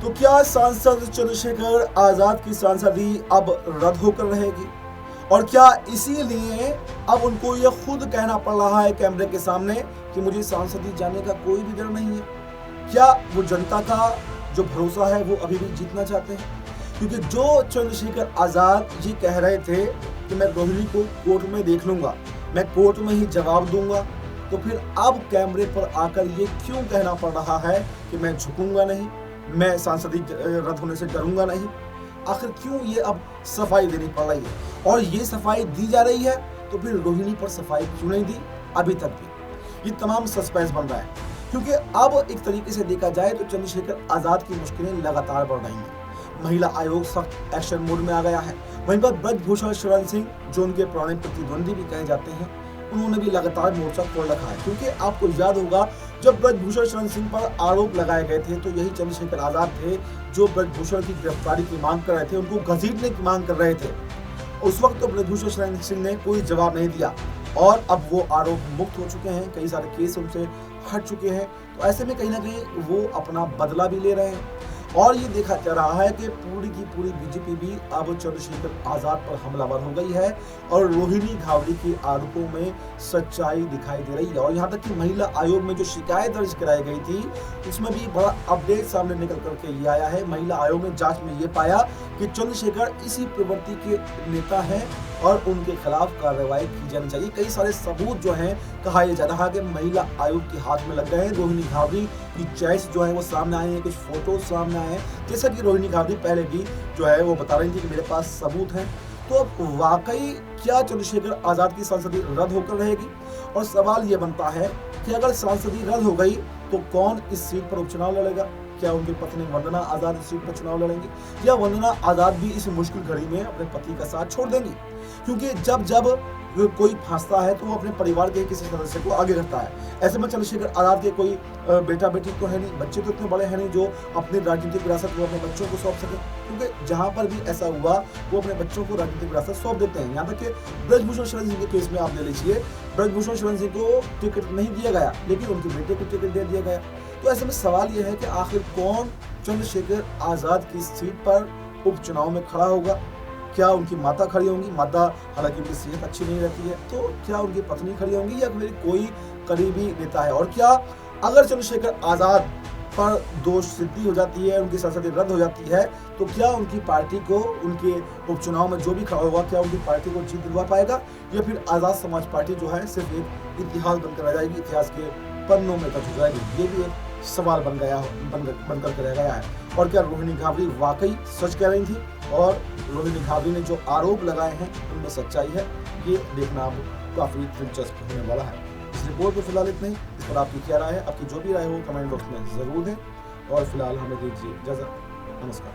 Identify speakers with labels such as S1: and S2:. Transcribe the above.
S1: तो क्या सांसद चंद्रशेखर आजाद की सांसदी अब रद्द होकर रहेगी? और क्या इसीलिए अब उनको ये खुद कहना पड़ रहा है कैमरे के सामने कि मुझे सांसदी जाने का कोई भी डर नहीं है? क्या वो जनता का जो भरोसा है वो अभी भी जीतना चाहते हैं? क्योंकि जो चंद्रशेखर आजाद ये कह रहे थे कि मैं रोहिणी को कोर्ट में देख लूंगा, मैं कोर्ट में ही जवाब दूंगा, तो फिर अब कैमरे पर आकर ये क्यों कहना पड़ रहा है कि मैं झुकूंगा नहीं, मैं सांसदी रद्द होने से डरूंगा नहीं? आखिर क्यों ये अब सफाई देनी पड़ रही है? और ये सफाई दी जा रही है तो फिर रोहिणी पर सफाई क्यों नहीं दी अभी तक भी? ये तमाम सस्पेंस बन रहा है, क्योंकि अब एक तरीके से देखा जाए तो चंद्रशेखर आजाद की मुश्किलें लगातार बढ़ रही हैं। महिला आयोग सख्त एक्शन मोड में आ गया है। वहीं पर ब्रजभूषण शरण सिंह, जो उनके पुराने प्रतिद्वंदी भी कहे जाते हैं, उन्होंने भी लगातार मोर्चा खोल रखा है। क्योंकि आपको याद होगा, जब ब्रजभूषण शरण सिंह पर आरोप लगाए गए थे तो यही चंद्रशेखर आजाद थे जो ब्रजभूषण की गिरफ्तारी की मांग कर रहे थे, उनको घसीटने की मांग कर रहे थे। उस वक्त तो ब्रजभूषण शरण सिंह ने कोई जवाब नहीं दिया और अब वो आरोप मुक्त हो चुके हैं, कई सारे केस उनसे हट चुके हैं। तो ऐसे में कहीं ना कहीं वो अपना बदला भी ले रहे हैं। और ये देखा जा रहा है कि पूरी की पूरी बीजेपी भी अब चंद्रशेखर आजाद पर हमलावर हो गई है और रोहिणी घावड़ी के आरोपों में सच्चाई दिखाई दे रही है। और यहाँ तक कि महिला आयोग में जो शिकायत दर्ज कराई गई थी उसमें भी बड़ा अपडेट सामने निकल करके ये आया है। महिला आयोग ने जांच में ये पाया कि चंद्रशेखर इसी प्रवृत्ति के नेता हैं और उनके खिलाफ कार्रवाई की जानी चाहिए। कई सारे सबूत जो हैं, कहा यह जा रहा है कि महिला आयोग के हाथ में लग गए हैं। रोहिणी घावड़ी की चॉइस जो है वो सामने आई है, कुछ फोटो सामने आए हैं, जैसा कि रोहिणी घावड़ी पहले भी जो है वो बता रही थी कि मेरे पास सबूत हैं। तो अब वाकई क्या चंद्रशेखर आजाद की सांसदी रद्द होकर रहेगी? और सवाल ये बनता है कि अगर सांसदी रद्द हो गई तो कौन इस सीट पर उपचुनाव लड़ेगा? क्या उनकी पत्नी वंदना आजाद इस सीट पर चुनाव लड़ेंगी, या वंदना आजाद भी इस मुश्किल घड़ी में अपने पति का साथ छोड़ देंगी? क्योंकि जब जब कोई फंसता है तो वो अपने परिवार के किसी सदस्य को आगे करता है। ऐसे में चंद्रशेखर आजाद के कोई बेटा बेटी तो है नहीं, बच्चे तो इतने बड़े हैं नहीं जो अपनी राजनीतिक विरासत को अपने बच्चों को सौंप सके। क्योंकि जहां पर भी ऐसा हुआ वो अपने बच्चों को राजनीतिक विरासत सौंप देते हैं। यहाँ तक कि ब्रजभूषण शरण सिंह के केस में आप ले लीजिए, ब्रजभूषण शरण सिंह को टिकट नहीं दिया गया लेकिन उनके बेटे को टिकट दे दिया गया। तो ऐसे में सवाल यह है कि आखिर कौन चंद्रशेखर आजाद की सीट पर उपचुनाव में खड़ा होगा? क्या उनकी माता खड़ी होंगी? माता हालांकि उनकी सेहत अच्छी नहीं रहती है, तो क्या उनकी पत्नी खड़ी होंगी या फिर कोई करीबी नेता है? और क्या अगर चंद्रशेखर आजाद पर दोष सिद्धि हो जाती है, उनकी सांसदी रद्द हो जाती है, तो क्या उनकी पार्टी को उनके उपचुनाव में जो भी खड़ा होगा क्या उनकी पार्टी को जीत दिलवा पाएगा, या फिर आजाद समाज पार्टी जो है सिर्फ एक इतिहास बनकर रह जाएगी, इतिहास के पन्नों में दर्ज हो जाएगी? ये भी एक सवाल बनकर के रह गया है। और क्या रोहिणी घावड़ी वाकई सच कह रही थी और रोहिणी घावड़ी ने जो आरोप लगाए हैं उनमें सच्चाई है? ये देखना अब काफी दिलचस्प होने वाला है। इस रिपोर्ट में फिलहाल इतना ही। इस पर आपकी क्या राय है? आपकी जो भी राय हो कमेंट बॉक्स में जरूर दें और फिलहाल हमें दीजिए इजाजत। नमस्कार।